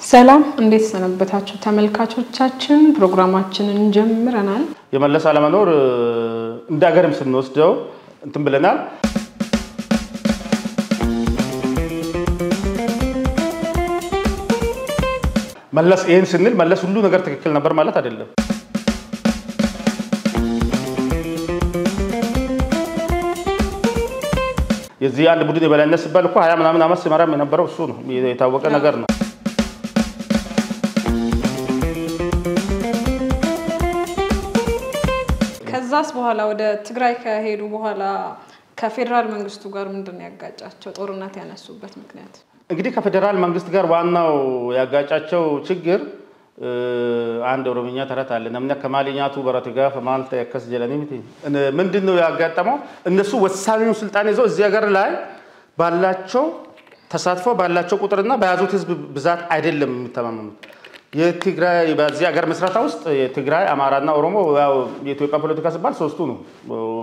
ሰላም እንዴት ሰነበታችሁ ተመልካቾቻችን ፕሮግራማችንን ጀምረናል የመለስ አለመኖር እንደ ሀገርም ስንወስደው እንትን ብለናል መለስ ይሄን ስንል መለስ ሁሉ ነገር ትክክል ነበር ማለት አይደለም የዚህ አንድ ቡድን የበላይነት ሲባል እኮ 20 ምናምን አመት ሲመራም የነበረው እሱ ነው የታወቀ ነገር ነው ከዛስ በኋላ ወደ ትግራይ ከሄዱ በኋላ ከፌደራል መንግስቱ ጋር ምንድነው ያጋጫቸው ጦርነት ያነሱበት ምክንያት እንግዲህ ከፌደራል መንግስት ጋር ዋናው ያጋጫቸው ችግር አንድ ኦሮሚኛ ተረት አለ ነምነ ከማሊኛቱ በረትጋ ፈማልተ ያከስ ጀለኒምቲ ምንድነው ያጋጠመው እነሱ ወሳኙ ስልጣን ይዘው እዚህ ሀገር ላይ ባላቸው ተሳትፎ ባላቸው ቁጥርና በያዙት ህዝብ ብዛት አይደለም የሚተማመኑት የትግራይ በዚህ ሀገር መስራታ ውስጥ የትግራይ አማራና ኦሮሞ ያው የኢትዮጵያ ፖለቲካ ሲባል ሶስቱ ነው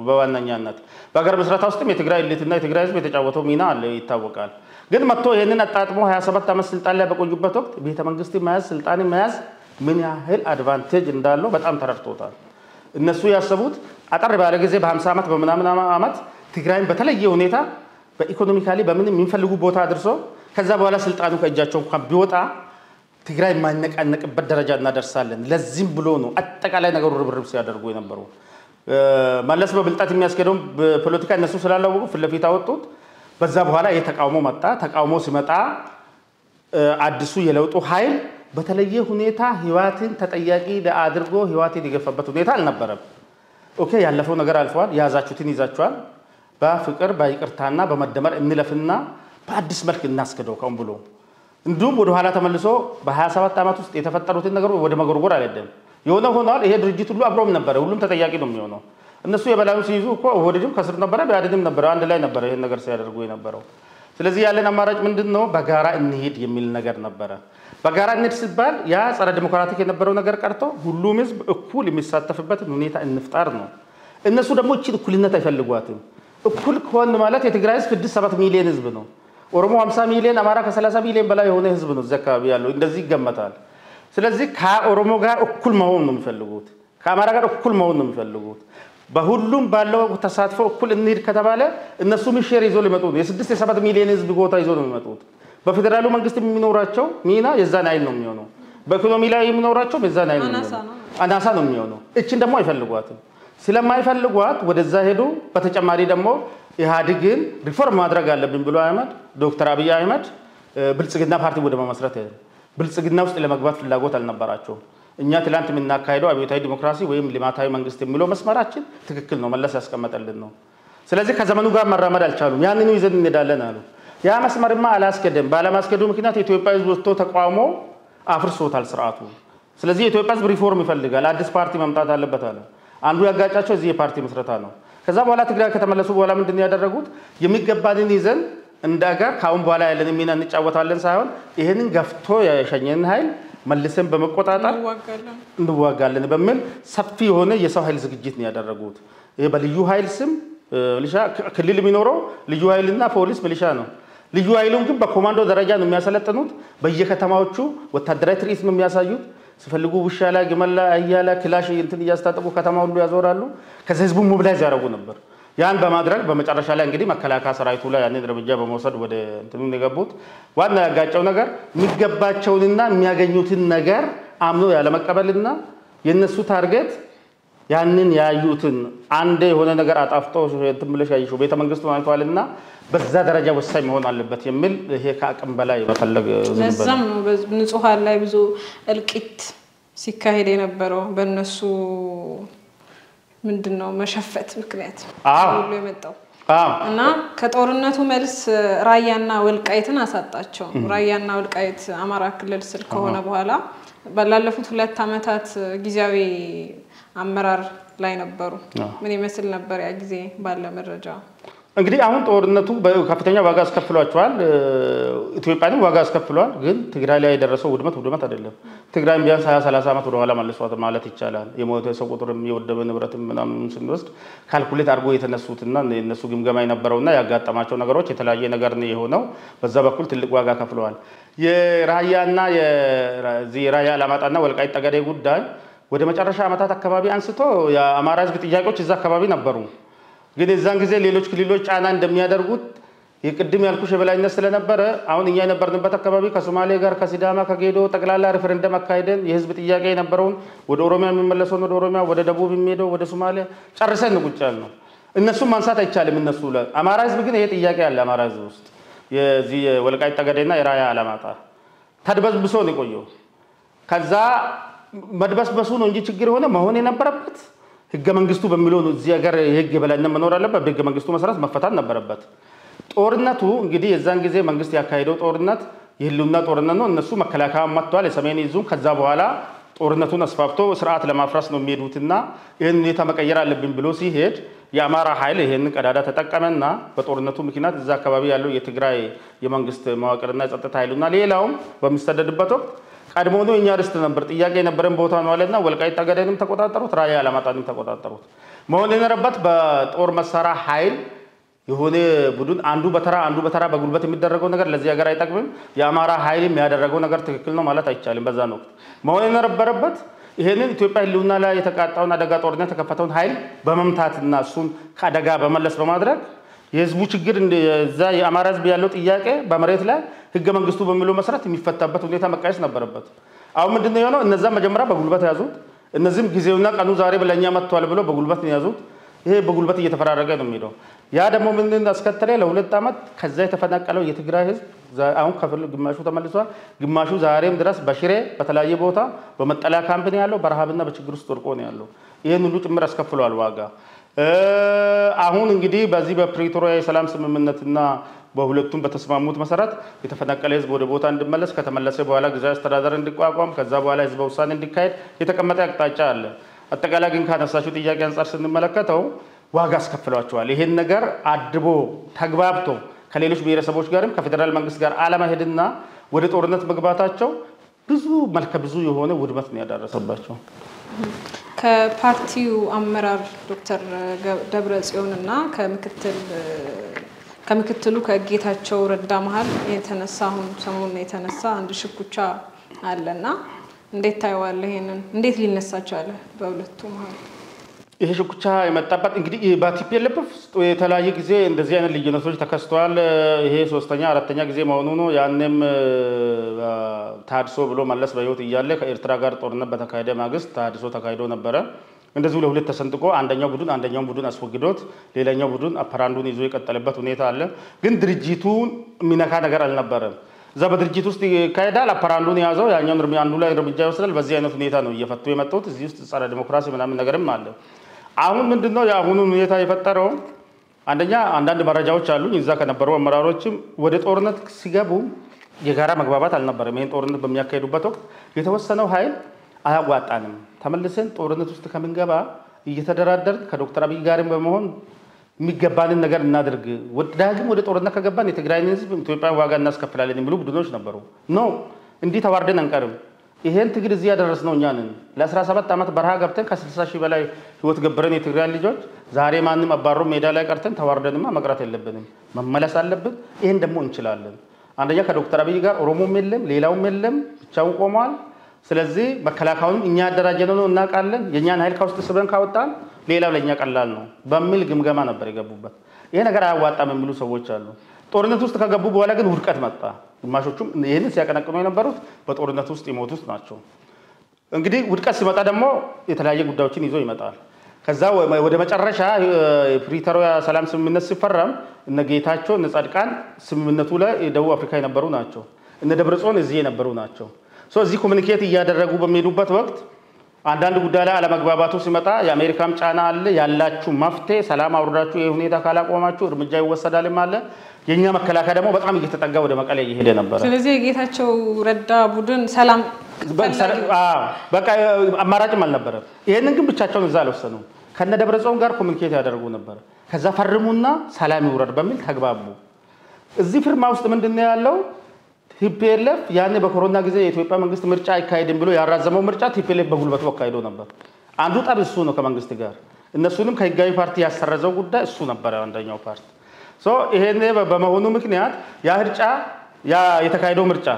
በዋናኛነት በሀገር መስራታ ውስጥም የትግራይ ልትና የትግራይ ህዝብ የተጫወተው ሚና አለ ይታወቃል ግን መጥቶ ይሄንን አጣጥሞ 27 አመት ስልጣን ላይ በቆዩበት ወቅት ቤተ መንግስት መያዝ ስልጣን መያዝ ምን ያህል አድቫንቴጅ እንዳለው በጣም ተረድቶታል እነሱ ያሰቡት አጠር ባለ ጊዜ በ50 አመት በመናምን አመት ትግራይን በተለየ ሁኔታ በኢኮኖሚካሊ በምን የሚፈልጉ ቦታ አድርሶ ከዛ በኋላ ስልጣኑ ከእጃቸው እንኳን ቢወጣ ትግራይ ማይነቃነቅበት ደረጃ እናደርሳለን ለዚህም ብሎ ነው አጠቃላይ ነገሩ ርብርብ ሲያደርጉ የነበረው መለስ በብልጣት የሚያስከደው ፖለቲካ እነሱ ስላላወቁ ፍለፊት አወጡት በዛ በኋላ የተቃውሞ መጣ ተቃውሞ ሲመጣ አዲሱ የለውጡ ኃይል በተለየ ሁኔታ ህይወትን ተጠያቂ ለአድርጎ ህይወትን ይገፈበት ሁኔታ አልነበረም ኦኬ ያለፈው ነገር አልፏል ያዛችሁትን ይዛችኋል በፍቅር በይቅርታና በመደመር እንለፍና በአዲስ መልክ እናስከደው ካሁን ብሎ እንዱም ወደ ኋላ ተመልሶ በ27 አመት ውስጥ የተፈጠሩትን ነገር ወደ መጎርጎር አይደለም የሆነ ሆኗል ይሄ ድርጅት ሁሉ አብሮም ነበር ሁሉም ተጠያቂ ነው የሚሆነው እነሱ የበላዩ ሲይዙ እኮ ወደድም ከስር ነበር ያደድም ነበር አንድ ላይ ነበር ይሄን ነገር ሲያደርጉ የነበረው ስለዚህ ያለን አማራጭ ምንድነው በጋራ እንሄድ የሚል ነገር ነበር በጋራ እንሄድ ሲባል ያ ጸረ ዲሞክራቲክ የነበረው ነገር ቀርቶ ሁሉም ህዝብ እኩል የሚሳተፍበት ሁኔታ እንፍጣር ነው እነሱ ደግሞ እቺ እኩልነት አይፈልጓትም እኩል ከሆነ ማለት የትግራይ ህዝብ 6-7 ሚሊዮን ህዝብ ነው ኦሮሞ 50 ሚሊዮን አማራ ከ30 ሚሊዮን በላይ የሆነ ህዝብ ነው ዘካቢ ያለው እንደዚህ ይገመታል ስለዚህ ከኦሮሞ ጋር እኩል መሆን ነው የሚፈልጉት ከአማራ ጋር እኩል መሆን ነው የሚፈልጉት በሁሉም ባለው ተሳትፎ እኩል እንሂድ ከተባለ እነሱ ምሽር ይዞ ሊመጡ ነው የ6-7 ሚሊዮን ህዝብ ቦታ ይዞ ነው የሚመጡት በፌደራሉ መንግስት የሚኖራቸው ሚና የዛን አይል ነው የሚሆነው በኢኮኖሚ ላይ የሚኖራቸው የዛን አይል ነው አናሳ ነው የሚሆነው እቺን ደግሞ አይፈልጓትም ስለማይፈልጓት ወደዛ ሄዱ በተጨማሪ ደግሞ ኢህአዴግን ሪፎርም ማድረግ አለብን ብሎ አህመድ ዶክተር አብይ አህመድ ብልጽግና ፓርቲ ወደ መመስረት ብልጽግና ውስጥ ለመግባት ፍላጎት አልነበራቸው እኛ ትላንት የምናካሄደው አብዮታዊ ዲሞክራሲ ወይም ልማታዊ መንግስት የሚለው መስመራችን ትክክል ነው መለስ ያስቀመጠልን ነው ስለዚህ ከዘመኑ ጋር መራመድ አልቻሉም ያንኑ ይዘን እንሄዳለን አሉ ያ መስመርማ አላስከደም ባለማስከዱ ምክንያት የኢትዮጵያ ህዝብ ወጥቶ ተቋሞ አፍርሶታል ስርዓቱ ስለዚህ የኢትዮጵያ ህዝብ ሪፎርም ይፈልጋል አዲስ ፓርቲ መምጣት አለበት አለ አንዱ ያጋጫቸው እዚህ የፓርቲ መስረታ ነው ከዛ በኋላ ትግራይ ከተመለሱ በኋላ ምንድነው ያደረጉት የሚገባንን ይዘን እንዳጋር ካሁን በኋላ ያለን ሚና እንጫወታለን ሳይሆን ይሄንን ገፍቶ ያሸኘን ኃይል መልሰን በመቆጣጣር እንዋጋለን በሚል ሰፊ የሆነ የሰው ኃይል ዝግጅት ነው ያደረጉት ይሄ በልዩ ኃይል ስም ሚሊሻ ክልል የሚኖረው ልዩ ኃይልና ፖሊስ ሚሊሻ ነው ልዩ ኃይሉን ግን በኮማንዶ ደረጃ ነው የሚያሰለጥኑት በየከተማዎቹ ወታደራዊ ትርኢት ነው የሚያሳዩት ሲፈልጉ ውሻ ላይ ግመል ላይ አያላ ክላሽ እንትን ያስታጠቁ ከተማው ሁሉ ያዞራሉ ከዛ ህዝቡ ሞቢላይዝ ያደርጉ ነበር ያን በማድረግ በመጨረሻ ላይ እንግዲህ መከላከያ ሰራዊቱ ላይ ያንን እርምጃ በመውሰድ ወደ እንትኑ የገቡት ዋና ያጋጨው ነገር የሚገባቸውንና የሚያገኙትን ነገር አምኖ ያለ መቀበልና የነሱ ታርጌት ያንን ያዩትን አንዴ የሆነ ነገር አጣፍጦ እንትን ብለሽ ያይሽው ቤተ መንግስቱ አይቷልና በዛ ደረጃ ወሳኝ መሆን አለበት የሚል ይሄ ከአቅም በላይ መፈለግ ለዛም ነው ንጹሃን ላይ ብዙ እልቂት ሲካሄድ የነበረው በእነሱ ምንድነው መሸፈት ምክንያት ሁሉ የመጣው እና ከጦርነቱ መልስ ራያና ወልቃይትን አሳጣቸው ራያና ወልቃይት አማራ ክልል ስል ከሆነ በኋላ ባላለፉት 2 አመታት ጊዜያዊ አመራር ላይ ነበሩ ምን ይመስል ነበር ያ ጊዜ ባለ መረጃ እንግዲህ አሁን ጦርነቱ በከፍተኛ ዋጋ አስከፍሏቸዋል ኢትዮጵያንም ዋጋ አስከፍሏል ግን ትግራይ ላይ የደረሰው ውድመት አይደለም ትግራይም ቢያንስ 20-30 ዓመት ወደ ኋላ መልሷት ማለት ይቻላል የሞተ ሰው ቁጥርም የወደበ ንብረትም ምናምን ስንወስድ ካልኩሌት አድርጎ የተነሱትና እነሱ ግምገማ የነበረውና ያጋጠማቸው ነገሮች የተለያየ ነገር ነው የሆነው በዛ በኩል ትልቅ ዋጋ ከፍለዋል የራያና የራያ አላማጣና ወልቃይት ጠገዴ ጉዳይ ወደ መጨረሻ ዓመታት አካባቢ አንስቶ የአማራ ህዝብ ጥያቄዎች እዛ አካባቢ ነበሩ ግን እዛን ጊዜ ሌሎች ክልሎች ጫና እንደሚያደርጉት የቅድም ያልኩሽ የበላይነት ስለነበረ አሁን እኛ የነበርንበት አካባቢ ከሶማሌ ጋር ከሲዳማ ከጌዶ ጠቅላላ ሪፈረንደም አካሄደን የህዝብ ጥያቄ የነበረውን ወደ ኦሮሚያ የሚመለሰው ወደ ኦሮሚያ ወደ ደቡብ የሚሄደው ወደ ሶማሌ ጨርሰን ቁጫል ነው እነሱም ማንሳት አይቻልም እነሱ ለአማራ ህዝብ ግን ይሄ ጥያቄ አለ አማራ ህዝብ ውስጥ የዚህ ወልቃይት ጠገዴና የራያ አላማጣ ተድበስብሶ ነው ቆየው ከዛ መድበስበሱ ነው እንጂ ችግር ሆነ መሆን የነበረበት ህገ መንግስቱ በሚለው ነው እዚህ ሀገር የህግ የበላይነት መኖር አለበት በህገ መንግስቱ መሰረት መፈታት ነበረበት ጦርነቱ እንግዲህ የዛን ጊዜ መንግስት ያካሄደው ጦርነት የህልውና ጦርነት ነው እነሱ መከላከያ መጥቷል የሰሜን ይዙን ከዛ በኋላ ጦርነቱን አስፋፍቶ ስርዓት ለማፍረስ ነው የሚሄዱትና ይሄን ሁኔታ መቀየር አለብን ብሎ ሲሄድ የአማራ ኃይል ይሄን ቀዳዳ ተጠቀመና በጦርነቱ ምክንያት እዛ አካባቢ ያለው የትግራይ የመንግስት መዋቅርና የጸጥታ ኃይሉና ሌላውም በሚስተዳደርበት ወቅት ቀድሞ ነው እኛ ርስት ነበር ጥያቄ የነበረን ቦታ ነው አለና ወልቃይት ጠገዴንም ተቆጣጣሩት ራያ አላማጣንም ተቆጣጣሩት መሆን የነበረበት በጦር መሳሪያ ኃይል የሆነ ቡድን አንዱ በተራ በጉልበት የሚደረገው ነገር ለዚህ ሀገር አይጠቅምም የአማራ ኃይል የሚያደርገው ነገር ትክክል ነው ማለት አይቻልም በዛ ነው መሆን የነበረበት ይሄንን ኢትዮጵያ ህልውና ላይ የተቃጣውን አደጋ ጦርነት ተከፈተውን ኃይል በመምታትና እሱን ከአደጋ በመለስ በማድረግ የህዝቡ ችግር እንደዛ የአማራ ህዝብ ያለው ጥያቄ በመሬት ላይ ህገ መንግስቱ በሚለው መሰረት የሚፈታበት ሁኔታ መቃየስ ነበረበት አሁን ምንድነው የሆነው እነዛ መጀመሪያ በጉልበት ያዙት እነዚህም ጊዜውና ቀኑ ዛሬ በለኛ መጥቷል ብሎ በጉልበት ያዙት ይሄ በጉልበት እየተፈራረገ ነው የሚለው ያ ደግሞ ምን አስከተለ ለሁለት ዓመት ከዛ የተፈናቀለው የትግራይ ህዝብ አሁን ከፍል ግማሹ ተመልሷል ግማሹ ዛሬም ድረስ በሽሬ በተለያየ ቦታ በመጠለያ ካምፕ ነው ያለው በረሃብና በችግር ውስጥ ወድቆ ነው ያለው ይሄን ሁሉ ጭምር አስከፍሏል ዋጋ አሁን እንግዲህ በዚህ በፕሪቶሪያ የሰላም ስምምነትና በሁለቱም በተስማሙት መሰረት የተፈናቀለ ህዝብ ወደ ቦታ እንዲመለስ ከተመለሰ በኋላ ጊዜያዊ አስተዳደር እንዲቋቋም ከዛ በኋላ ህዝብ ውሳኔ እንዲካሄድ የተቀመጠ አቅጣጫ አለ አጠቃላይ ግን ካነሳችሁ ጥያቄ አንፃር ስንመለከተው ዋጋ አስከፍሏቸዋል ይሄን ነገር አድቦ ተግባብቶ ከሌሎች ብሔረሰቦች ጋርም ከፌደራል መንግስት ጋር አለመሄድና ወደ ጦርነት መግባታቸው ብዙ የሆነ ውድመት ነው ያደረሰባቸው ከፓርቲው አመራር ዶክተር ደብረጽዮንና ከምክትሉ ከጌታቸው ረዳ መሃል የተነሳ አሁን ሰሞኑን የተነሳ አንድ ሽኩቻ አለና እንዴት ታየዋለህ ይሄንን እንዴት ሊነሳቸው አለ በሁለቱ መሃል ይሄ ሽኩቻ የመጣበት እንግዲህ በቲፒኤልኤፍ የተለያየ ጊዜ እንደዚህ አይነት ልዩነቶች ተከስተዋል ይሄ ሶስተኛ አራተኛ ጊዜ መሆኑ ነው ያንንም ታድሶ ብሎ መለስ በህይወት እያለ ከኤርትራ ጋር ጦርነት በተካሄደ ማግስት ታድሶ ተካሂዶ ነበር እንደዚህ ለሁለት ተሰንጥቆ አንደኛው ቡድን አስወግዶት ሌላኛው ቡድን አፓራንዱን ይዞ የቀጠለበት ሁኔታ አለ ግን ድርጅቱን ሚነካ ነገር አልነበረም እዛ በድርጅት ውስጥ ካይዳል አፓራንዱን ያዘው ያኛው አንዱ ላይ እርምጃ ይወስዳል በዚህ አይነት ሁኔታ ነው እየፈቱ የመጡት እዚህ ውስጥ ጸረ ዲሞክራሲ ምናምን ነገርም አለ አሁን ምንድነው ያሁኑ ሁኔታ የፈጠረው አንደኛ አንዳንድ መረጃዎች አሉ እዛ ከነበሩ አመራሮችም ወደ ጦርነት ሲገቡ የጋራ መግባባት አልነበረም ይሄን ጦርነት በሚያካሂዱበት ወቅት የተወሰነው ኃይል አያዋጣንም ተመልሰን ጦርነት ውስጥ ከምንገባ እየተደራደርን ከዶክተር አብይ ጋርም በመሆን የሚገባንን ነገር እናድርግ ዳግም ወደ ጦርነት ከገባን የትግራይን ህዝብ ኢትዮጵያ ዋጋ እናስከፍላለን የሚሉ ቡድኖች ነበሩ ነው እንዲህ ተዋርደን አንቀርም ይሄን ትግል እዚህ ያደረስነው እኛ ነን ለ17 ዓመት በረሃ ገብተን ከ60 ሺህ በላይ ህይወት ገበረን የትግራይ ልጆች ዛሬ ማንንም አባሮ ሜዳ ላይ ቀርተን ተዋርደንማ መቅረት የለብንም መመለስ አለብን ይሄን ደግሞ እንችላለን አንደኛ ከዶክተር አብይ ጋር ኦሮሞም የለም ሌላውም የለም ብቻውን ቆሟል ስለዚህ መከላከያውን እኛ ያደራጀነው ነው እናቃለን የኛን ኃይል ካውስጥ ስበን ካወጣን ሌላው ለኛ ቀላል ነው በሚል ግምገማ ነበር የገቡበት ይሄ ነገር አያዋጣም የሚሉ ሰዎች አሉ ጦርነት ውስጥ ከገቡ በኋላ ግን ውድቀት መጣ ግማሾቹም ይሄን ሲያቀነቅኑ የነበሩት በጦርነት ውስጥ የሞቱት ናቸው እንግዲህ ውድቀት ሲመጣ ደግሞ የተለያየ ጉዳዮችን ይዞ ይመጣል ከዛ ወደ መጨረሻ የፕሪቶሪያ ሰላም ስምምነት ሲፈረም እነ ጌታቸው እነ ጻድቃን ስምምነቱ ላይ ደቡብ አፍሪካ የነበሩ ናቸው እነ ደብረጽዮን እዚህ የነበሩ ናቸው እዚህ ኮሙኒኬት እያደረጉ በሚሄዱበት ወቅት አንዳንድ ጉዳይ ላይ አለመግባባቱ ሲመጣ የአሜሪካም ጫና አለ ያላችሁ መፍትሄ ሰላም አውርዳችሁ ይሄ ሁኔታ ካላቆማችሁ እርምጃ ይወሰዳል ማለት የኛ መከላከያ ደግሞ በጣም እየተጠጋ ወደ መቀሌ እየሄደ ነበር ስለዚህ የጌታቸው ረዳ ቡድን ሰላም በቃ አማራጭም አልነበረም ይሄንን ግን ብቻቸውን እዛ አልወሰኑ ከነ ደብረጽዮን ጋር ኮሙኒኬት ያደርጉ ነበር ከዛ ፈርሙና ሰላም ይውረድ በሚል ተግባቡ። እዚህ ፊርማ ውስጥ ምንድነው ያለው? ቲፒኤልኤፍ ያኔ በኮሮና ጊዜ የኢትዮጵያ መንግስት ምርጫ አይካሄድም ብሎ ያራዘመው ምርጫ ቲፒኤልኤፍ በጉልበቱ አካሂዶ ነበር። አንዱ ጠብ እሱ ነው ከመንግስት ጋር። እነሱንም ከህጋዊ ፓርቲ ያሰረዘው ጉዳይ እሱ ነበር አንደኛው ፓርቲ። ይሄኔ በመሆኑ ምክንያት ያ የተካሄደው ምርጫ